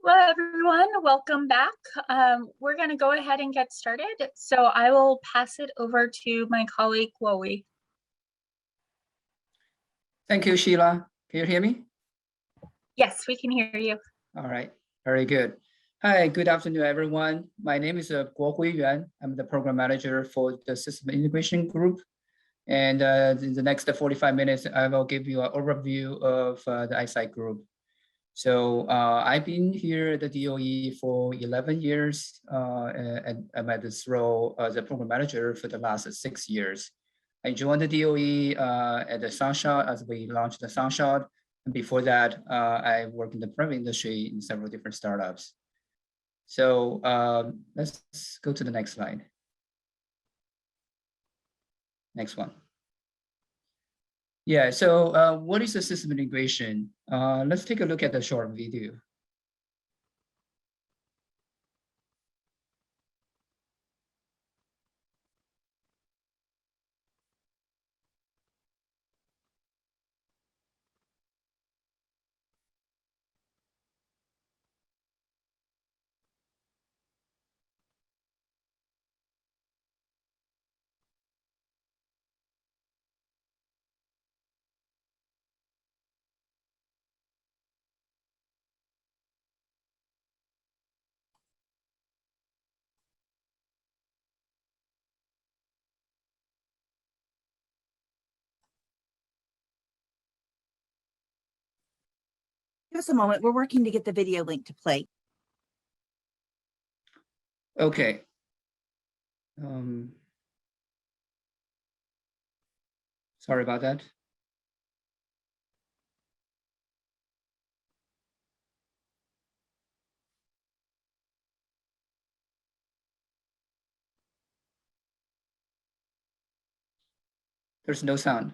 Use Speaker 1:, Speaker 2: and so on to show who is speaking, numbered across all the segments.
Speaker 1: Hello, everyone. Welcome back. We're going to go ahead and get started. So I will pass it over to my colleague, Chloe.
Speaker 2: Thank you, Sheila. Can you hear me?
Speaker 1: Yes, we can hear you.
Speaker 2: All right, very good. Hi, good afternoon, everyone. My name is Guohui Yuan. I'm the program manager for the system integration group. And in the next 45 minutes, I will give you an overview of the ISIGHT group. So I've been here at the DOE for 11 years, and I'm at this role as a program manager for the last 6 years. I joined the DOE at the Sunshot as we launched the Sunshot. And before that, I worked in the private industry in several different startups. So let's go to the next slide. Next one. Yeah, so what is the system integration? Let's take a look at the short video.
Speaker 3: Give us a moment. We're working to get the video link to play.
Speaker 2: Okay. Sorry about that. There's no sound.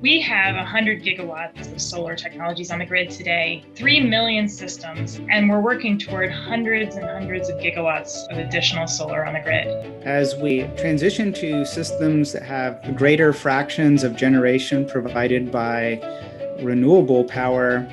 Speaker 4: We have 100 gigawatts of solar technologies on the grid today, 3 million systems, and we're working toward hundreds and hundreds of gigawatts of additional solar on the grid.
Speaker 5: As we transition to systems that have greater fractions of generation provided by renewable power,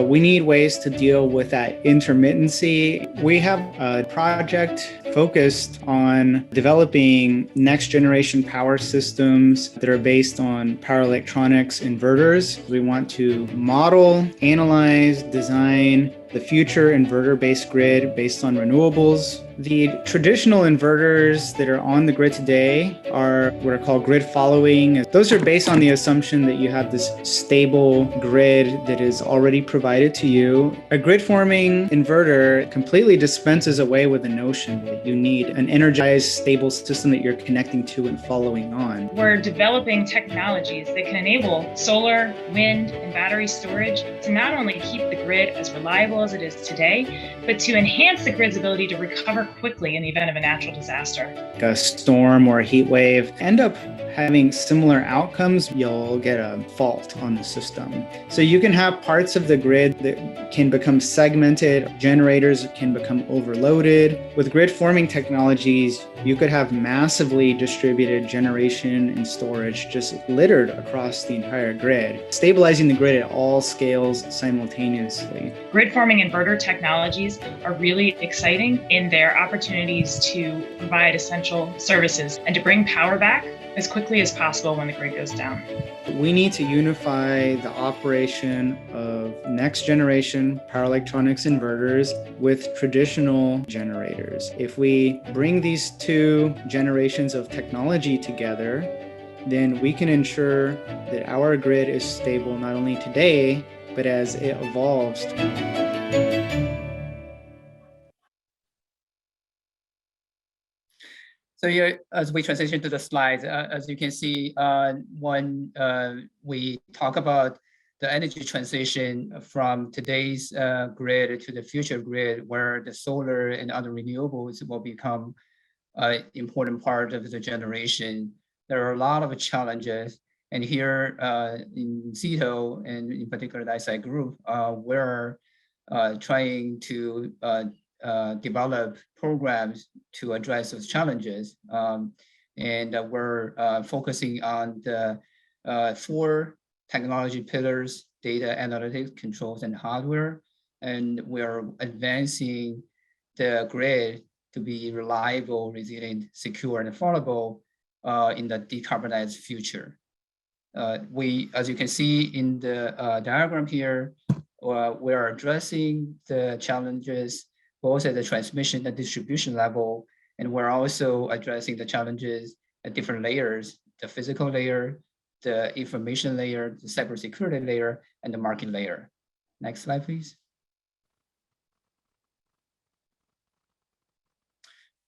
Speaker 5: we need ways to deal with that intermittency. We have a project focused on developing next generation power systems that are based on power electronics inverters. We want to model, analyze, design the future inverter-based grid based on renewables. The traditional inverters that are on the grid today are what are called grid following. Those are based on the assumption that you have this stable grid that is already provided to you. A grid forming inverter completely dispenses away with the notion that you need an energized, stable system that you're connecting to and following on.
Speaker 4: We're developing technologies that can enable solar, wind, and battery storage to not only keep the grid as reliable as it is today, but to enhance the grid's ability to recover quickly in the event of a natural disaster.
Speaker 5: A storm or a heat wave end up having similar outcomes. You'll get a fault on the system. So you can have parts of the grid that can become segmented. Generators can become overloaded. With grid forming technologies, you could have massively distributed generation and storage just littered across the entire grid, stabilizing the grid at all scales simultaneously.
Speaker 4: Grid forming inverter technologies are really exciting in their opportunities to provide essential services and to bring power back as quickly as possible when the grid goes down.
Speaker 5: We need to unify the operation of next generation power electronics inverters with traditional generators. If we bring these two generations of technology together, then we can ensure that our grid is stable not only today, but as it evolves.
Speaker 2: So here, as we transition to the slides, as you can see, when we talk about the energy transition from today's grid to the future grid, where the solar and other renewables will become important part of the generation. There are a lot of challenges. And here in SETO, and in particular the ISI group, we're trying to develop programs to address those challenges. And we're focusing on the 4 technology pillars: data, analytics, controls, and hardware. And we're advancing the grid to be reliable, resilient, secure, and affordable in the decarbonized future. As you can see in the diagram here, we're addressing the challenges both at the transmission and distribution level, and we're also addressing the challenges at different layers: the physical layer, the information layer, the cybersecurity layer, and the market layer. Next slide, please.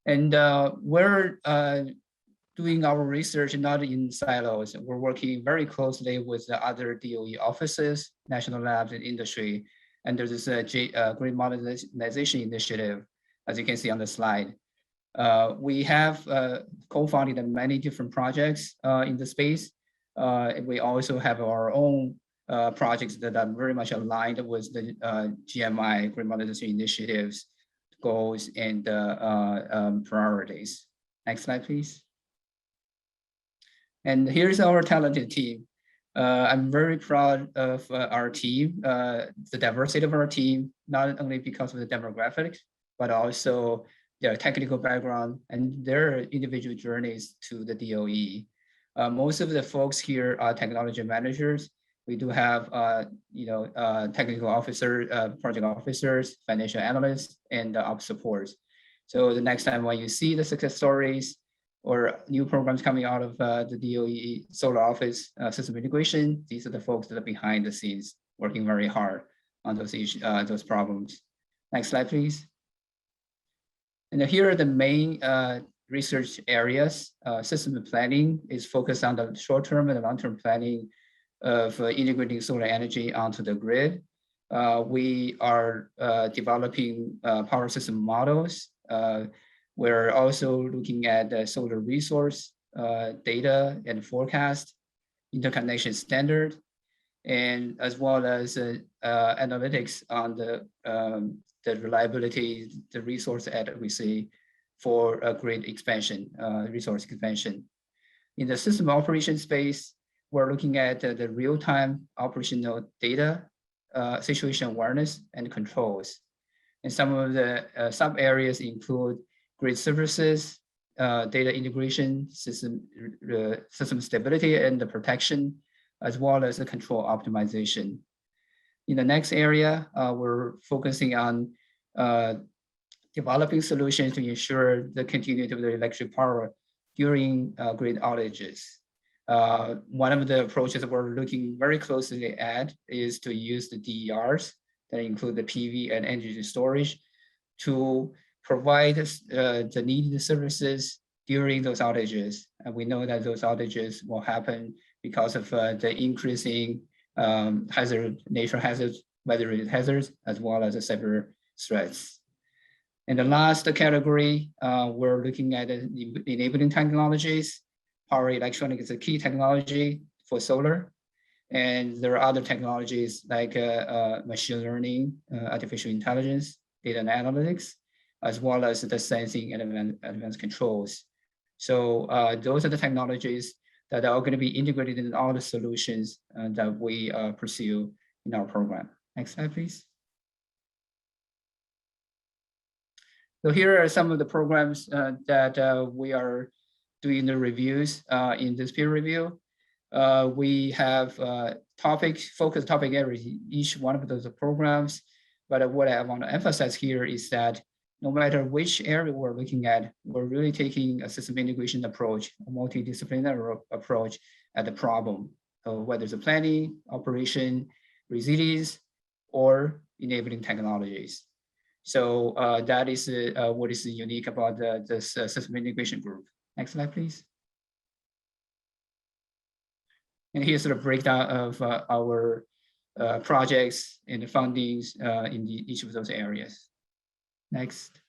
Speaker 2: And we're doing our research not in silos. We're working very closely with the other DOE offices, national labs, and industry. And there's this grid modernization initiative, as you can see on the slide. We have co-founded many different projects in the space. We also have our own projects that are very much aligned with the GMI, Grid Modernization Initiative's goals and priorities. Next slide, please. And here's our talented team. I'm very proud of our team, the diversity of our team, not only because of the demographics, but also their technical background and their individual journeys to the DOE. Most of the folks here are technology managers. We do have, technical officer, project officers, financial analysts, and ops supports. So the next time when you see the success stories or new programs coming out of the DOE Solar Office system integration, these are the folks that are behind the scenes working very hard on those issues, those problems. Next slide, please. And here are the main research areas. System planning is focused on the short-term and long-term planning of integrating solar energy onto the grid. We are developing power system models. We're also looking at the solar resource data and forecast, interconnection standard, and as well as analytics on the reliability, the resource adequacy for a grid expansion, resource expansion. In the system operation space, we're looking at the real-time operational data, situation awareness, and controls. And some of the sub areas include grid services, data integration, system stability and the protection, as well as the control optimization. In the next area, we're focusing on developing solutions to ensure the continuity of the electric power during grid outages. One of the approaches that we're looking very closely at is to use the DERs that include the PV and energy storage to provide the needed services during those outages. And we know that those outages will happen because of the increasing nature hazards, weather hazards, as well as the cyber threats. And the last category, we're looking at enabling technologies. Power electronics is a key technology for solar. And there are other technologies like machine learning, artificial intelligence, data and analytics, as well as the sensing and advanced controls. So those are the technologies that are going to be integrated in all the solutions that we pursue in our program. Next slide, please. So here are some of the programs that we are doing the reviews in this peer review. We have focused topic areas in each one of those programs. But what I want to emphasize here is that no matter which area we're looking at, we're really taking a system integration approach, a multidisciplinary approach at the problem. So whether it's a planning, operation, resilience, or enabling technologies. So that is what is unique about this system integration group. Next slide, please. And here's the breakdown of our projects and the fundings in each of those areas. Next.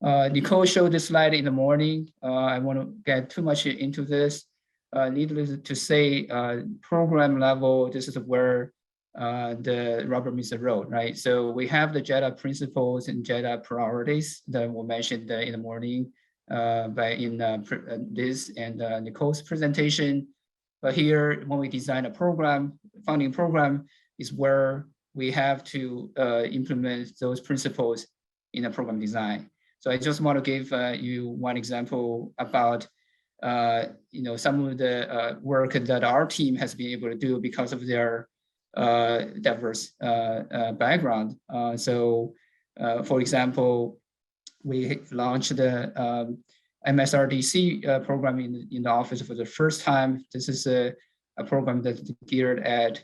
Speaker 2: Nicole showed this slide in the morning. I won't get too much into this. Needless to say, program level, this is where the rubber meets the road, right? So we have the JEDA principles and JEDA priorities that were mentioned in the morning in Liz and Nicole's presentation. But here, when we design a program, funding program is where we have to implement those principles in a program design. So I just want to give you one example about some of the work that our team has been able to do because of their diverse background. For example, we launched the MSRDC program in the office for the first time. This is a program that's geared at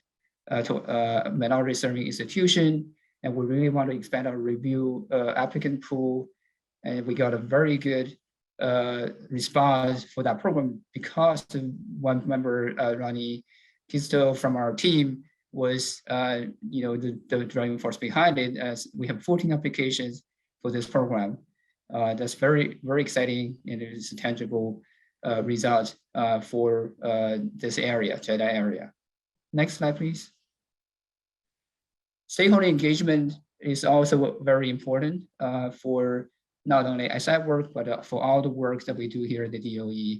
Speaker 2: to minority serving institution, and we really want to expand our review applicant pool. And we got a very good response for that program because one member, Ronnie Kisto from our team, was the driving force behind it. As we have 14 applications for this program, that's very, very exciting, and it is a tangible result for this area, JEDA area. Next slide, please. Stakeholder engagement is also very important for not only SI work, but for all the work that we do here at the DOE.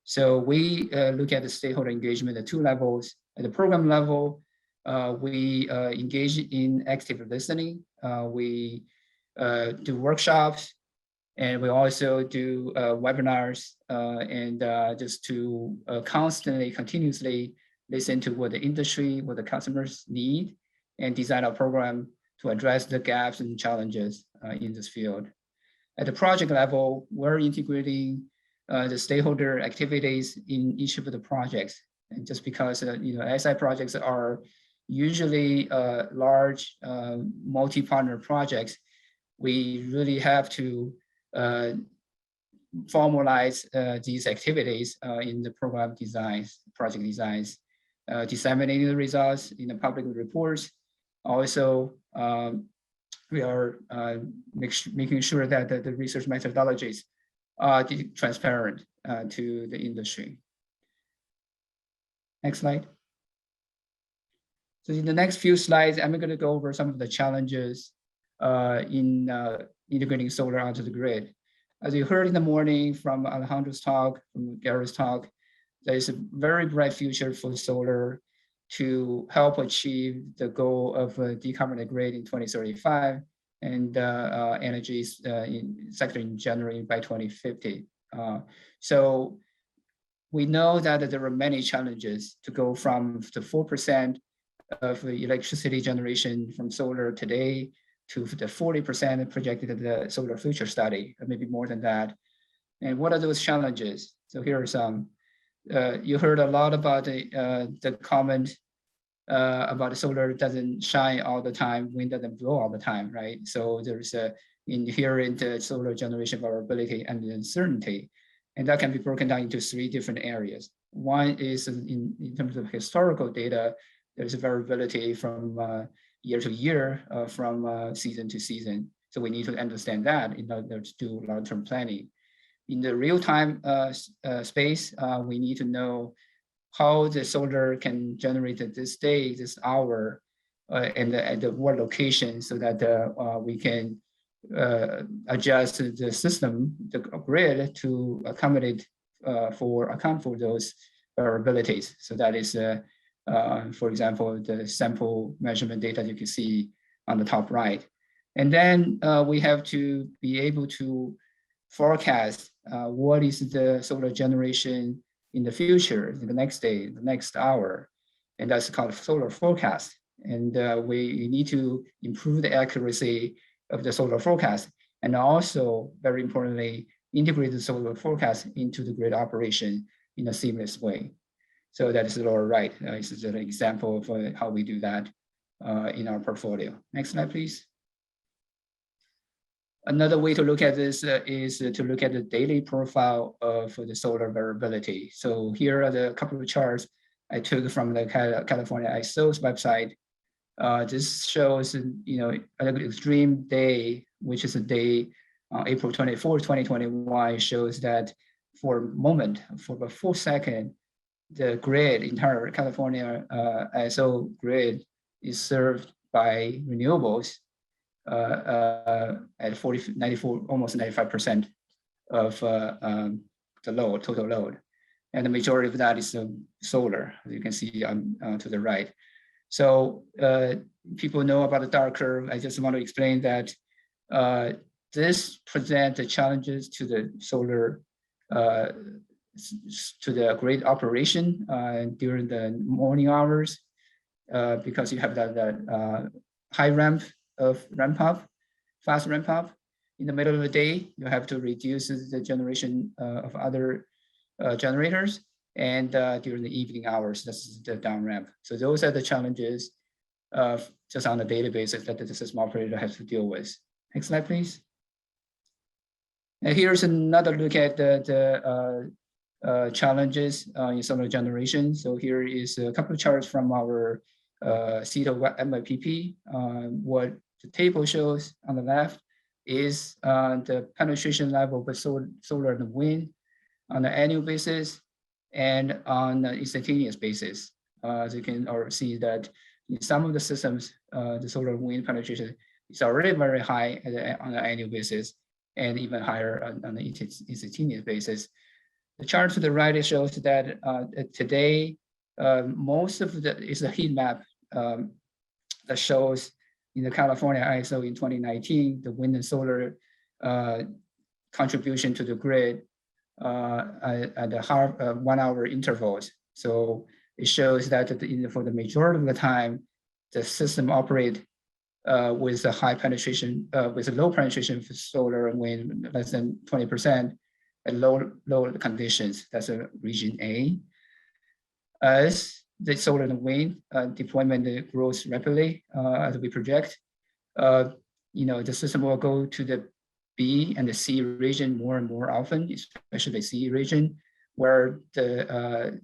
Speaker 2: So we look at the stakeholder engagement at two levels. At the program level, we engage in active listening. We do workshops, and we also do webinars and just to constantly, continuously listen to what the industry, what the customers need, and design our program to address the gaps and challenges in this field. At the project level, we're integrating the stakeholder activities in each of the projects. And just because SI projects are usually large multi-partner projects, we really have to formalize these activities in the program designs, project designs, disseminating the results in the public reports. Also, we are making sure that the research methodologies are transparent to the industry. Next slide. So in the next few slides, I'm going to go over some of the challenges in integrating solar onto the grid. As you heard in the morning from Alejandro's talk, from Gary's talk, there is a very bright future for solar to help achieve the goal of decarbonizing grid in 2035 and energy sector in general by 2050. So we know that there are many challenges to go from the 4% of electricity generation from solar today to the 40% projected in the solar future study, or maybe more than that. And what are those challenges? So here are some. You heard a lot about the comment about the solar doesn't shine all the time, wind doesn't blow all the time, right? So there's a inherent solar generation variability and uncertainty, and that can be broken down into three different areas. One is in terms of historical data, there's a variability from year to year, from season to season. So we need to understand that in order to do long-term planning. In the real-time space, we need to know how the solar can generate at this day, this hour, and at what location, so that we can adjust the system, the grid, to accommodate account for those variabilities. So that is, for example, the sample measurement data you can see on the top right. And then we have to be able to forecast what is the solar generation in the future, in the next day, the next hour, and that's called solar forecast. And we need to improve the accuracy of the solar forecast, and also, very importantly, integrate the solar forecast into the grid operation in a seamless way. So that is the lower right. This is an example of how we do that in our portfolio. Next slide, please. Another way to look at this is to look at the daily profile of the solar variability. So here are the couple of charts I took from the California ISO's website. This shows, an extreme day, which is a day on April 24, 2021, shows that for a moment, for a full second, the grid, entire California ISO grid is served by renewables at 94, almost 95% of the load, total load. And the majority of that is solar, as you can see to the right. So people know about the dark curve. I just want to explain that this presents the challenges to the solar, to the grid operation during the morning hours, because you have that high ramp up, fast ramp up. In the middle of the day, you have to reduce the generation of other generators, and during the evening hours, this is the down ramp. So those are the challenges just on a daily basis that the system operator has to deal with. Next slide, please. And here's another look at the challenges in solar generation. So here is a couple of charts from our SETO MIPP. What the table shows on the left is the penetration level with solar and wind on an annual basis and on an instantaneous basis. As you can see that in some of the systems, the solar and wind penetration is already very high on an annual basis, and even higher on an instantaneous basis. The chart to the right shows that today, most of is a heat map that shows in the California ISO in 2019, the wind and solar contribution to the grid at the 1 hour intervals. So it shows that for the majority of the time, the system operate with a high penetration, with a low penetration for solar and wind, less than 20%, at low conditions. That's a region A. As the solar and wind deployment grows rapidly, as we project, the system will go to the B and the C region more and more often, especially the C region, where the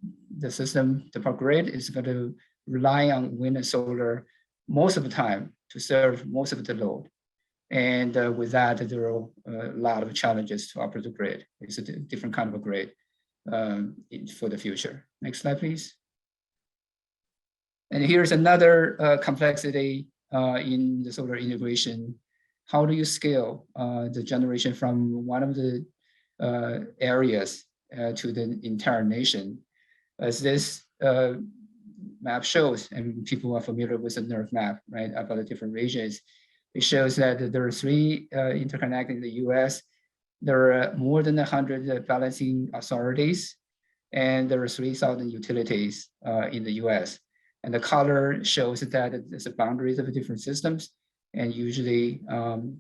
Speaker 2: system, the power grid, is going to rely on wind and solar most of the time to serve most of the load. And with that, there are a lot of challenges to operate the grid. It's a different kind of a grid for the future. Next slide, please. And here's another complexity in the solar integration. How do you scale the generation from one of the areas to the entire nation? As this map shows, and people are familiar with the NERC map, right, about the different regions. It shows that there are 3 interconnected in the US. There are more than 100 balancing authorities, and there are 3,000 utilities in the US. And the color shows that it's the boundaries of the different systems. And usually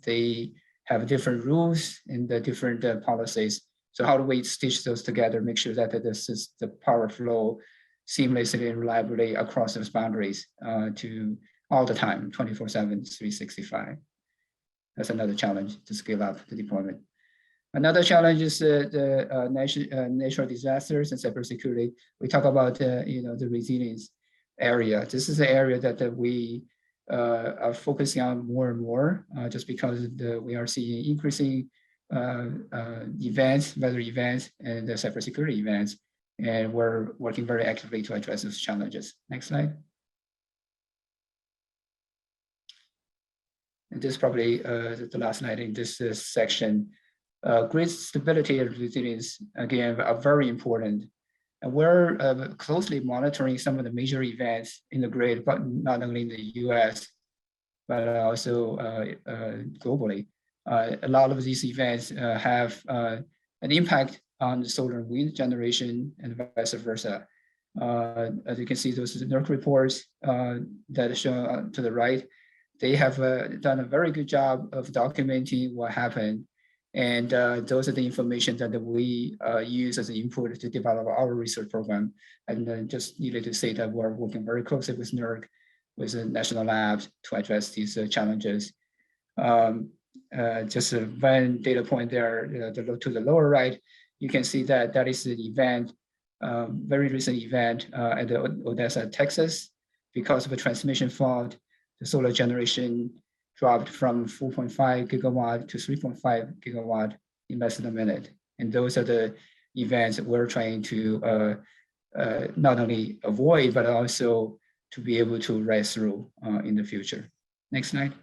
Speaker 2: they have different rules and the different policies. So how do we stitch those together, make sure that the power flow seamlessly and reliably across those boundaries to all the time, 24/7, 365. That's another challenge to scale up the deployment. Another challenge is the natural disasters and cybersecurity. We talk about the resilience area. This is the area that we are focusing on more and more, just because we are seeing increasing events, weather events, and the cybersecurity events, and we're working very actively to address those challenges. Next slide. And this is probably the last slide in this section. Grid stability and resilience, again, are very important. And we're closely monitoring some of the major events in the grid, but not only in the US, but also globally. A lot of these events have an impact on the solar and wind generation and vice versa. As you can see, those NERC reports that show to the right, they have done a very good job of documenting what happened. And those are the information that we use as an input to develop our research program. And then just needed to say that we're working very closely with NERC, with the national labs to address these challenges. Just one data point there, to the lower right, you can see that that is the event, very recent event at the Odessa, Texas. Because of a transmission fault, the solar generation dropped from 4.5 gigawatt to 3.5 gigawatt in less than a minute. And those are the events that we're trying to not only avoid, but also to be able to rise through in the future. Next slide.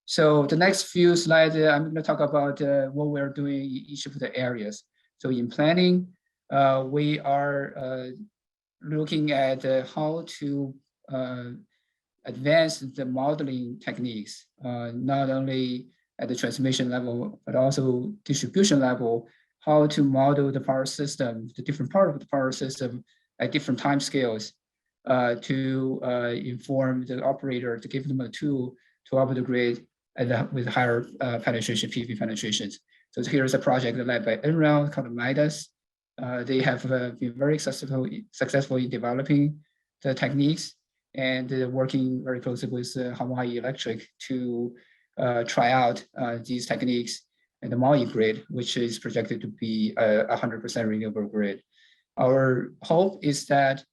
Speaker 2: So the next few slides, I'm going to talk about what we're doing in each of the areas. So in planning, we are looking at how to advance the modeling techniques, not only at the transmission level, but also distribution level, how to model the power system, the different part of the power system at different time scales to inform the operator, to give them a tool to operate the grid with higher penetration, PV penetrations. So here's a project led by NREL called MIDAS. They have been very successful in developing the techniques and working very closely with Hawaii Electric to try out these techniques in the Maui grid, which is projected to be a 100% renewable grid. Our hope is that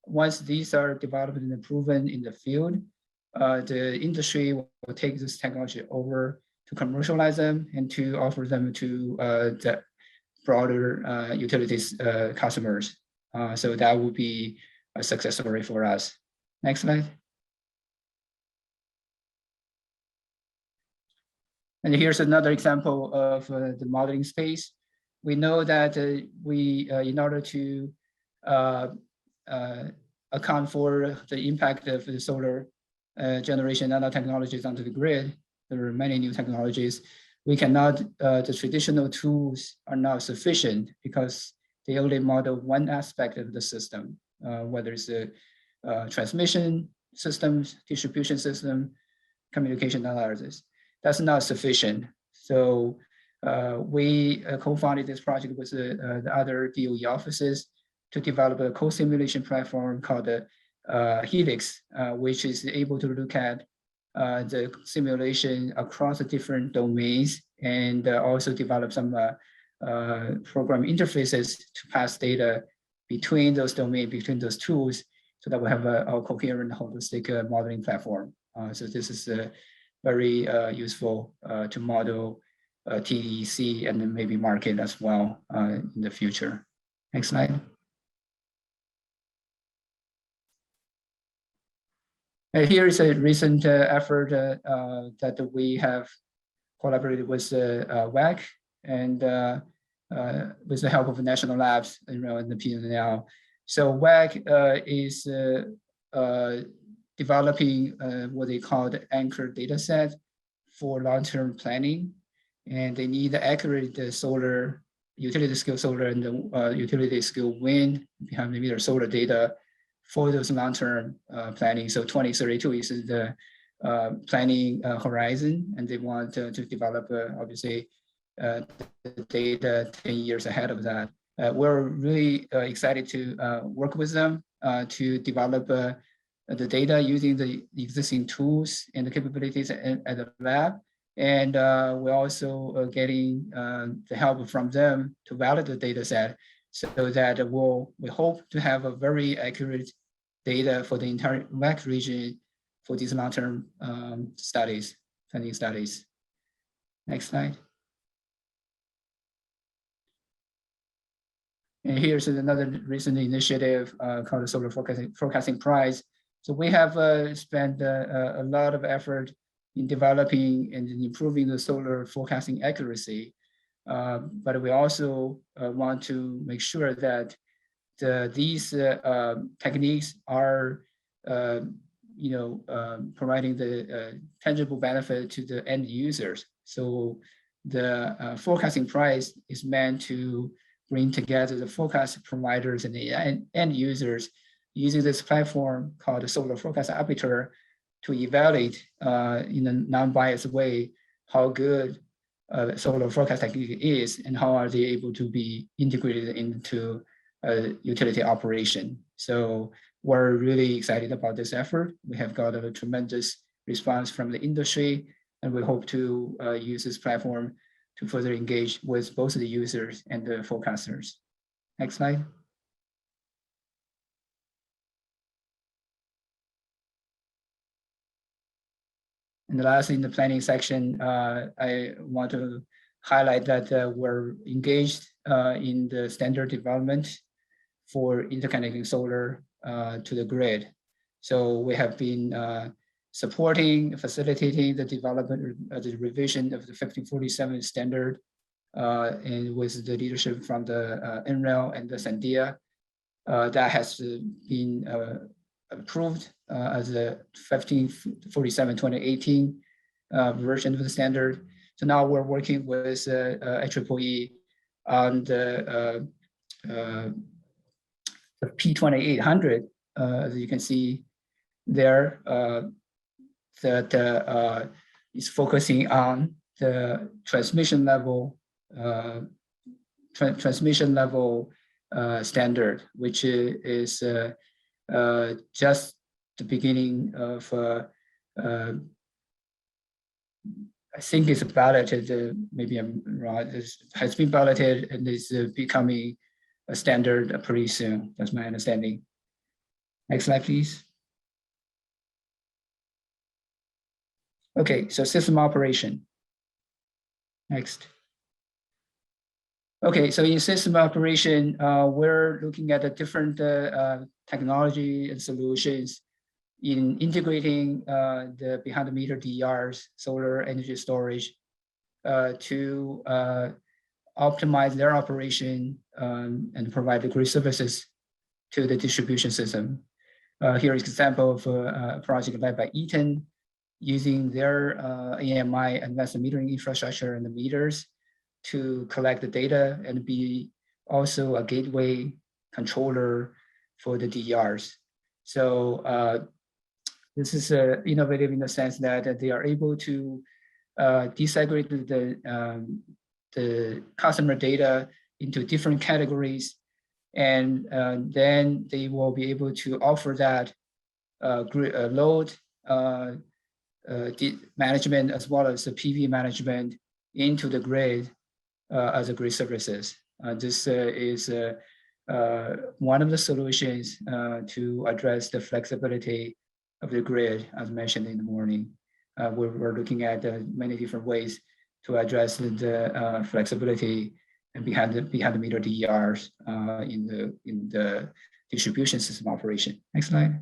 Speaker 2: once these are developed and proven in the field, the industry will take this technology over to commercialize them and to offer them to the broader utilities customers. So that would be a success story for us. Next slide. And here's another example of the modeling space. We know that in order to account for the impact of the solar generation nanotechnologies onto the grid, there are many new technologies. We cannot, the traditional tools are not sufficient because they only model one aspect of the system, whether it's the transmission systems, distribution system, communication analysis. That's not sufficient. So we co-founded this project with the other DOE offices to develop a co-simulation platform called Helix, which is able to look at the simulation across the different domains and also develop some program interfaces to pass data between those domains, between those tools, so that we have a coherent holistic modeling platform. So this is very useful to model TDC and then maybe market as well in the future. Next slide. Here is a recent effort that we have collaborated with WEC and with the help of national labs in the PNL. So WEC is developing what they call the anchor data set for long-term planning. And they need accurate solar, utility scale solar and the utility scale wind behind the meter solar data for those long-term planning. So 2032 is the planning horizon, and they want to develop, obviously, the data 10 years ahead of that. We're really excited to work with them to develop the data using the existing tools and the capabilities at the lab. And we're also getting the help from them to validate the data set so that we hope to have a very accurate data for the entire WEC region for these long-term studies, planning studies. Next slide. And here's another recent initiative called the Solar Forecasting Prize. So we have spent a lot of effort in developing and improving the solar forecasting accuracy. But we also want to make sure that these techniques are providing the tangible benefit to the end users. So the forecasting prize is meant to bring together the forecast providers and the end users using this platform called the Solar Forecast Arbiter to evaluate in a non-biased way how good solar forecast technique is and how are they able to be integrated into utility operation. So we're really excited about this effort. We have got a tremendous response from the industry, and we hope to use this platform to further engage with both the users and the forecasters. Next slide. And lastly, in the planning section, I want to highlight that we're engaged in the standard development for interconnecting solar to the grid. So we have been supporting, facilitating the development, the revision of the 1547 standard, and with the leadership from the NREL and the Sandia, that has been approved as a 1547 2018 version of the standard. So now we're working with IEEE on the P2800, as you can see there, that is focusing on the transmission level standard, which is just the beginning of, I think it's balloted, maybe I'm wrong, it has been balloted and is becoming a standard pretty soon. That's my understanding. Next slide, please. Okay, so system operation. Next. Okay, so in system operation, we're looking at the different technology and solutions in integrating the behind-the-meter DERs, solar energy storage, to optimize their operation and provide the grid services to the distribution system. Here is an example of a project led by Eaton, using their AMI advanced metering infrastructure and the meters to collect the data and be also a gateway controller for the DERs. So this is innovative in the sense that they are able to disaggregate the customer data into different categories, and then they will be able to offer that load management as well as the PV management into the grid as a grid services. This is one of the solutions to address the flexibility of the grid, as mentioned in the morning. We're looking at many different ways to address the flexibility and behind the meter DERs in the distribution system operation. Next slide.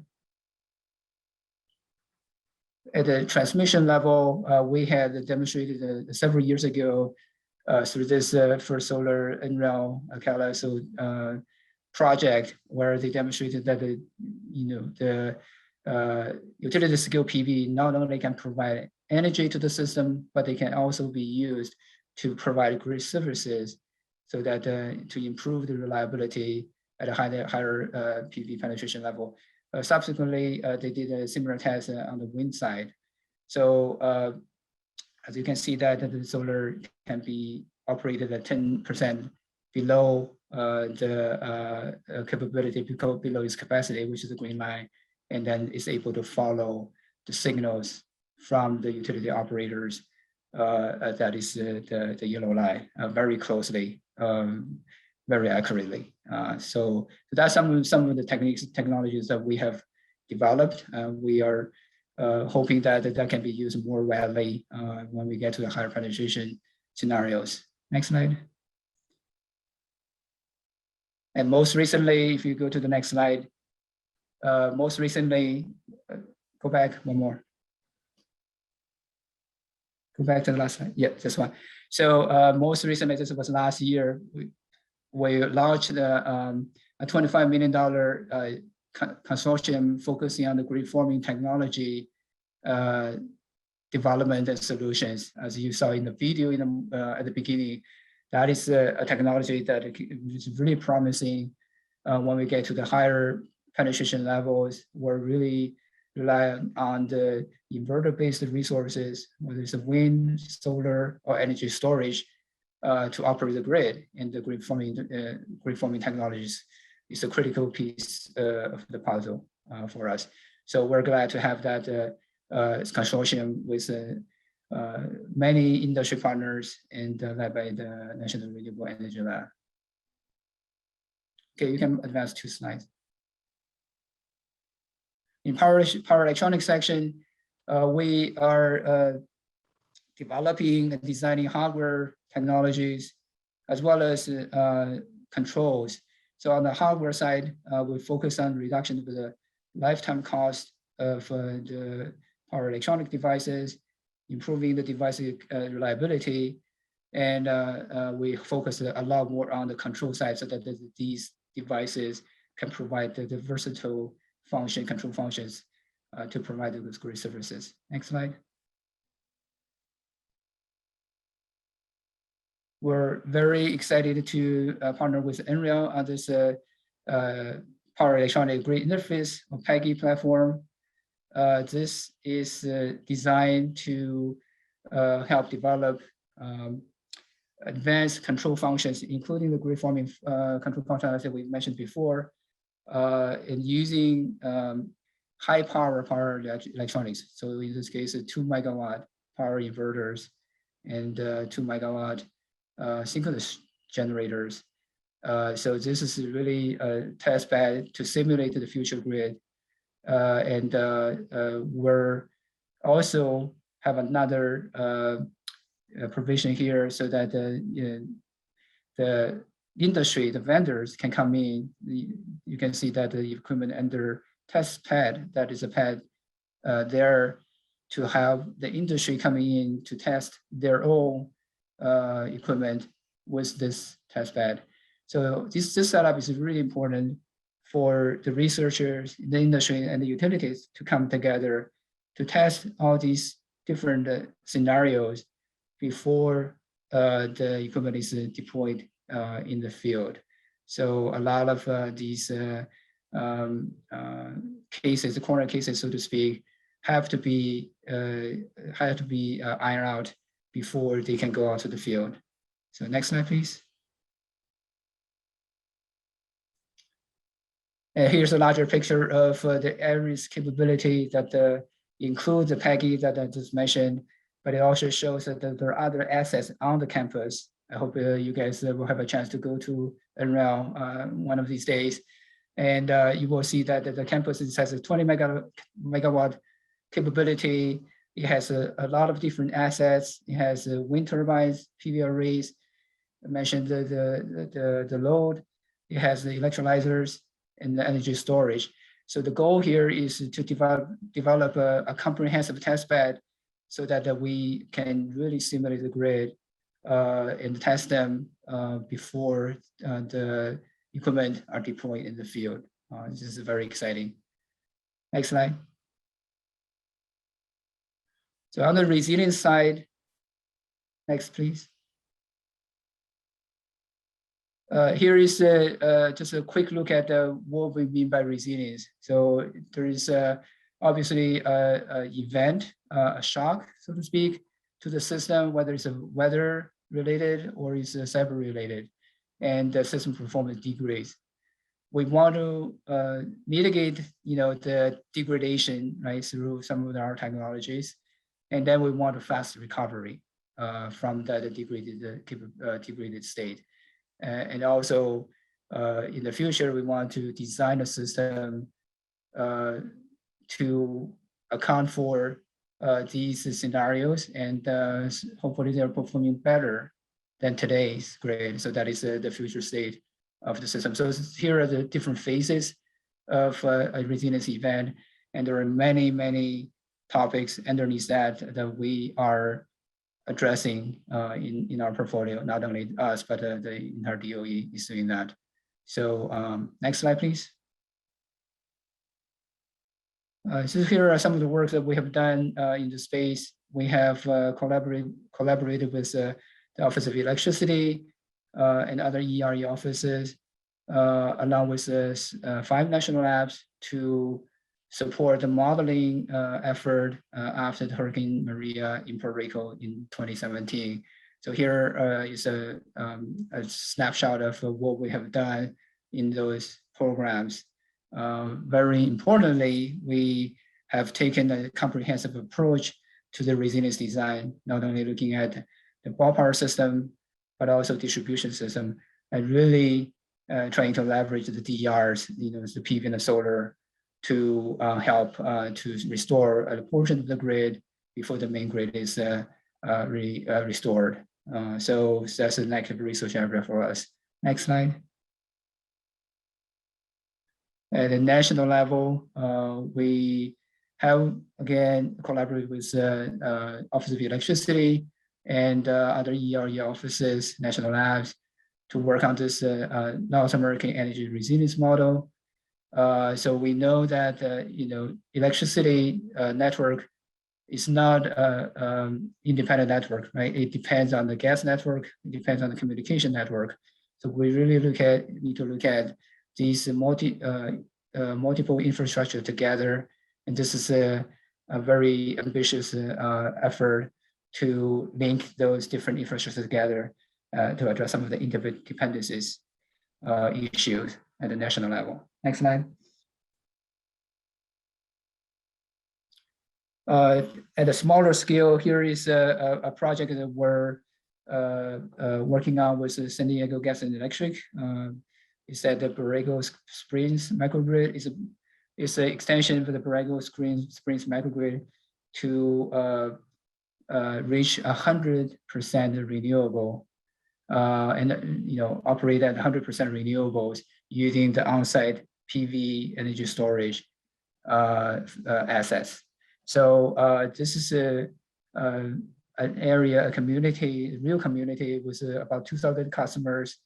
Speaker 2: At the transmission level, we had demonstrated several years ago through this First Solar NREL CAISO project, where they demonstrated that the utility scale PV not only can provide energy to the system, but they can also be used to provide grid services, so that to improve the reliability at a higher PV penetration level. Subsequently, they did a similar test on the wind side. So as you can see that the solar can be operated at 10% below the capability, below its capacity, which is the green line, and then it's able to follow the signals from the utility operators, that is the yellow line, very closely, very accurately. So that's some of the technologies that we have developed. We are hoping that that can be used more widely when we get to the higher penetration scenarios. Next slide. And most recently, if you go to the next slide, most recently, go back one more. Go back to the last slide. Yeah, this one. So most recently, this was last year, we launched a $25 million consortium focusing on the grid forming technology development and solutions. As you saw in the video at the beginning, that is a technology that is really promising. When we get to the higher penetration levels, we're really relying on the inverter-based resources, whether it's wind, solar, or energy storage, to operate the grid. And the grid forming technologies is a critical piece of the puzzle for us. So we're glad to have that consortium with many industry partners and led by the National Renewable Energy Lab. Okay, you can advance 2 slides. In power electronics section, we are developing and designing hardware technologies as well as controls. So on the hardware side, we focus on reduction of the lifetime cost of the power electronic devices, improving the device reliability, and we focus a lot more on the control side so that these devices can provide the versatile control functions to provide those great services. Next slide. We're very excited to partner with NREL on this power electronic grid interface or PEGI platform. This is designed to help develop advanced control functions, including the grid forming control functions that we mentioned before, and using high power electronics. So in this case, 2 megawatt power inverters and 2 megawatt synchronous generators. So this is really a test bed to simulate the future grid. And we're also have another provision here so that the industry, the vendors can come in. You can see that the equipment under test pad, that is a pad there to have the industry coming in to test their own equipment with this test bed. So this setup is really important for the researchers, the industry, and the utilities to come together to test all these different scenarios before the equipment is deployed in the field. So a lot of these cases, the corner cases, so to speak, have to be ironed out before they can go out to the field. So next slide, please. And here's a larger picture of the areas capability that include the PEGI that I just mentioned, but it also shows that there are other assets on the campus. I hope you guys will have a chance to go to NREL one of these days. And you will see that the campus has a 20 megawatt capability. It has a lot of different assets. It has wind turbines, PV arrays. I mentioned the load. It has the electrolyzers and the energy storage. So the goal here is to develop a comprehensive test bed so that we can really simulate the grid and test them before the equipment are deployed in the field. This is very exciting. Next slide. So on the resilience side, next please. Here is just a quick look at what we mean by resilience. So there is obviously an event, a shock, so to speak, to the system, whether it's a weather related or it's cyber related, and the system performance degrades. We want to mitigate, the degradation, right, through some of our technologies, and then we want a fast recovery from the degraded state. And also, in the future, we want to design a system to account for these scenarios, and hopefully they're performing better than today's grid. So that is the future state of the system. So here are the different phases of a resilience event, and there are many, many topics underneath that we are addressing in our portfolio. Not only us, but the entire DOE is doing that. So next slide, please. So here are some of the work that we have done in the space. We have collaborated with the Office of Electricity and other ERE offices, along with 5 national labs to support the modeling effort after the Hurricane Maria in Puerto Rico in 2017. So here is a snapshot of what we have done in those programs. Very importantly, we have taken a comprehensive approach to the resilience design, not only looking at the ball power system, but also distribution system, and really trying to leverage the DERs, the PV and the solar to help to restore a portion of the grid before the main grid is restored. So that's an active research area for us. Next slide. At the national level, we have again collaborated with Office of Electricity and other ERE offices, national labs, to work on this North American energy resilience model. So we know that electricity network is not an independent network, right? It depends on the gas network, it depends on the communication network. So we really need to look at these multiple infrastructure together, and this is a very ambitious effort to link those different infrastructures together to address some of the interdependencies issues at the national level. Next slide. At a smaller scale, here is a project that we're working on with the San Diego Gas and Electric. It's at the Borrego Springs microgrid. It's an extension for the Borrego Springs microgrid to reach 100% renewable and operate at 100% renewables using the on-site PV energy storage assets. So this is an area, a community, a real community with about 2,000 customers,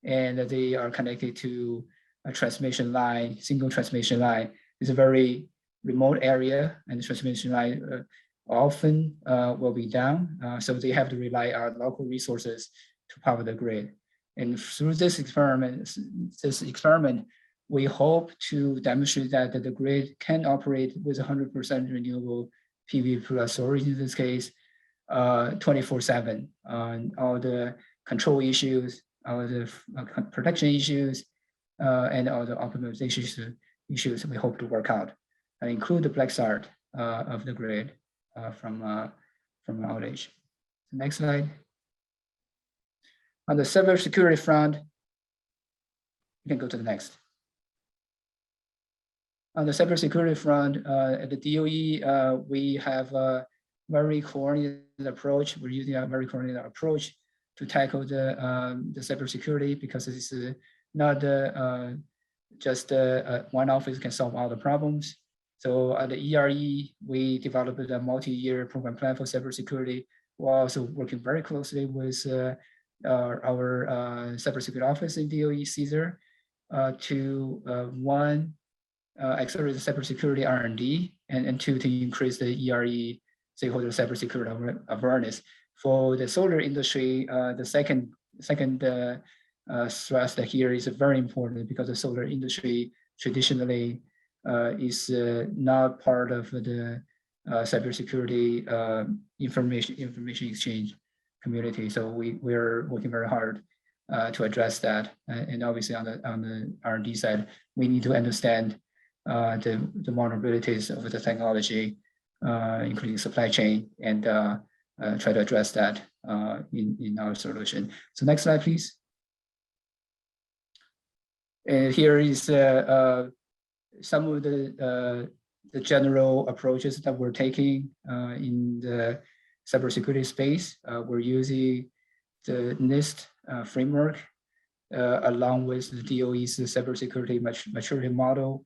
Speaker 2: and they are connected to a transmission line, single transmission line. It's a very remote area, and the transmission line often will be down, so they have to rely on local resources to power the grid. And through this experiment, we hope to demonstrate that the grid can operate with 100% renewable PV plus storage in this case, 24/7 on all the control issues, all the protection issues, and all the optimization issues we hope to work out, and include the black start of the grid from outage. Next slide. On the cybersecurity front, you can go to the next. On the cybersecurity front, at the DOE, we have a very coordinated approach. We're using a very coordinated approach to tackle the cybersecurity, because it's not just one office can solve all the problems. So at the ERE, we developed a multi-year program plan for cybersecurity. We're also working very closely with our cybersecurity office in DOE, CSER, to one, accelerate the cybersecurity R&D, and two, to increase the ERE stakeholder cybersecurity awareness. For the solar industry, the second thrust here is very important, because the solar industry traditionally is not part of the cybersecurity information exchange community. So we're working very hard to address that. And obviously on the R&D side, we need to understand the vulnerabilities of the technology, including supply chain, and try to address that in our solution. So next slide, please. And here is some of the general approaches that we're taking in the cybersecurity space. We're using the NIST framework along with the DOE's cybersecurity maturity model.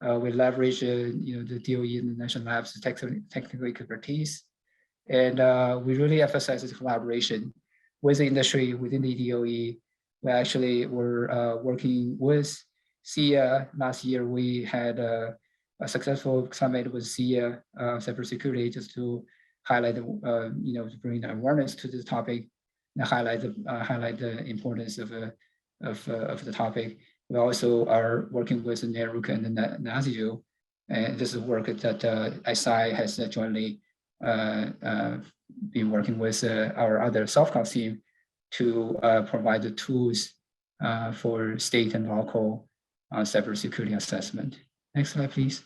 Speaker 2: We leverage the DOE and the national labs technical expertise, and we really emphasize this collaboration with the industry within the DOE. We actually were working with SIA. Last year, we had a successful summit with SIA cybersecurity, just to highlight to bring the awareness to this topic and highlight the importance of the topic. We also are working with NERUC and the NASIO, and this is work that SI has jointly been working with our other SoftCom team to provide the tools for state and local cybersecurity assessment. Next slide, please.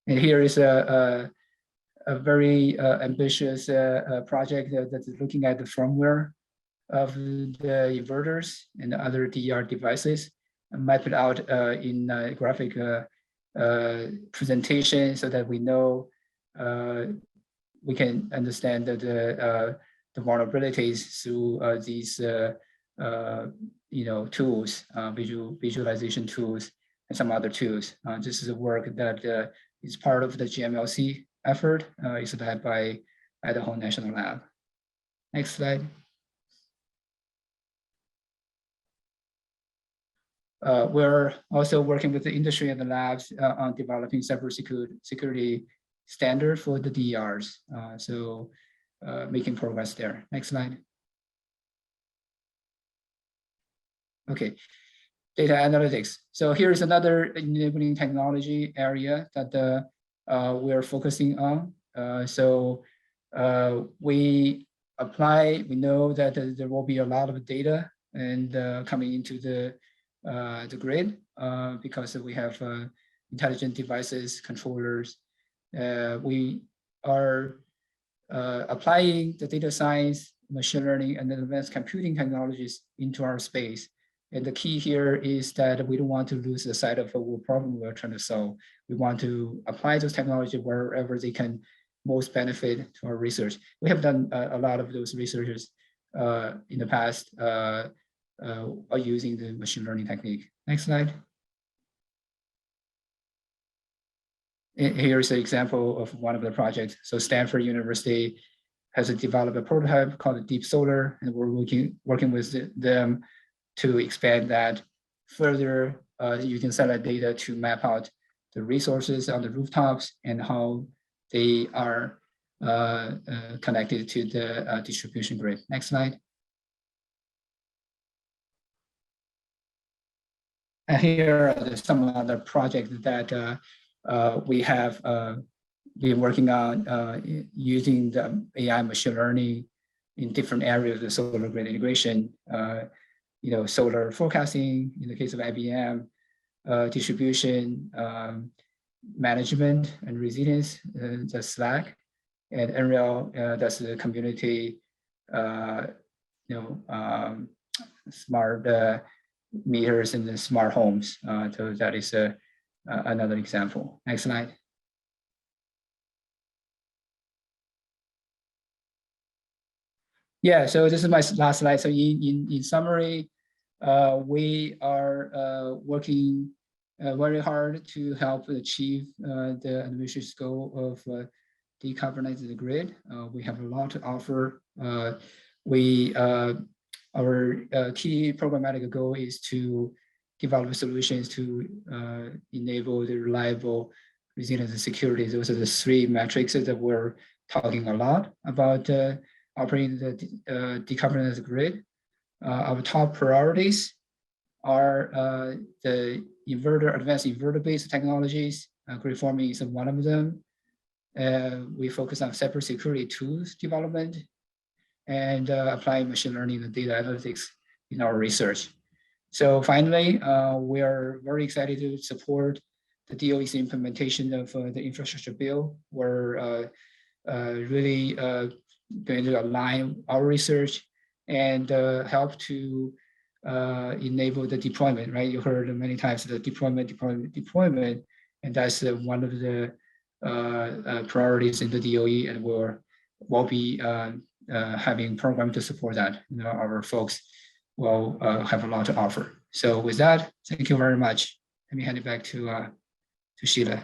Speaker 2: And here is a very ambitious project that is looking at the firmware of the inverters and other DER devices. map it out in graphic presentation so that we know we can understand the vulnerabilities through these tools, visualization tools, and some other tools. This is a work that is part of the GMLC effort. It's led by Idaho National Lab. Next slide. We're also working with the industry and the labs on developing cybersecurity standard for the DERs. Making progress there. Next slide. Okay, data analytics. So here's another enabling technology area that we're focusing on. We know that there will be a lot of data and coming into the grid because we have intelligent devices, controllers. We are applying the data science, machine learning, and advanced computing technologies into our space. And the key here is that we don't want to lose the sight of what problem we're trying to solve. We want to apply those technologies wherever they can most benefit to our research. We have done a lot of those researches in the past using the machine learning technique. Next slide. Here's an example of one of the projects. So Stanford University has developed a prototype called Deep Solar, and we're working with them to expand that further using satellite data to map out the resources on the rooftops and how they are connected to the distribution grid. Next slide. And here are some other projects that we have been working on using the AI machine learning in different areas of the solar grid integration. Solar forecasting in the case of IBM, distribution management and resilience, the Slack, and NREL, that's the community, smart meters in the smart homes. So that is another example. Next slide. Yeah, so this is my last slide. So in summary, we are working very hard to help achieve the ambitious goal of decarbonizing the grid. We have a lot to offer. Our key programmatic goal is to develop solutions to enable the reliable, resilient, and security. Those are the three metrics that we're talking a lot about operating the decarbonized grid. Our top priorities are the advanced inverter-based technologies. Grid forming is one of them. We focus on cybersecurity tools development and applying machine learning and data analytics in our research. So finally, we are very excited to support the DOE's implementation of the infrastructure bill. We're really going to align our research and help to enable the deployment, right? You heard many times the deployment, and that's one of the priorities in the DOE, and we'll be having program to support that. Our folks will have a lot to offer. So with that, thank you very much. Let me hand it back to Sheila.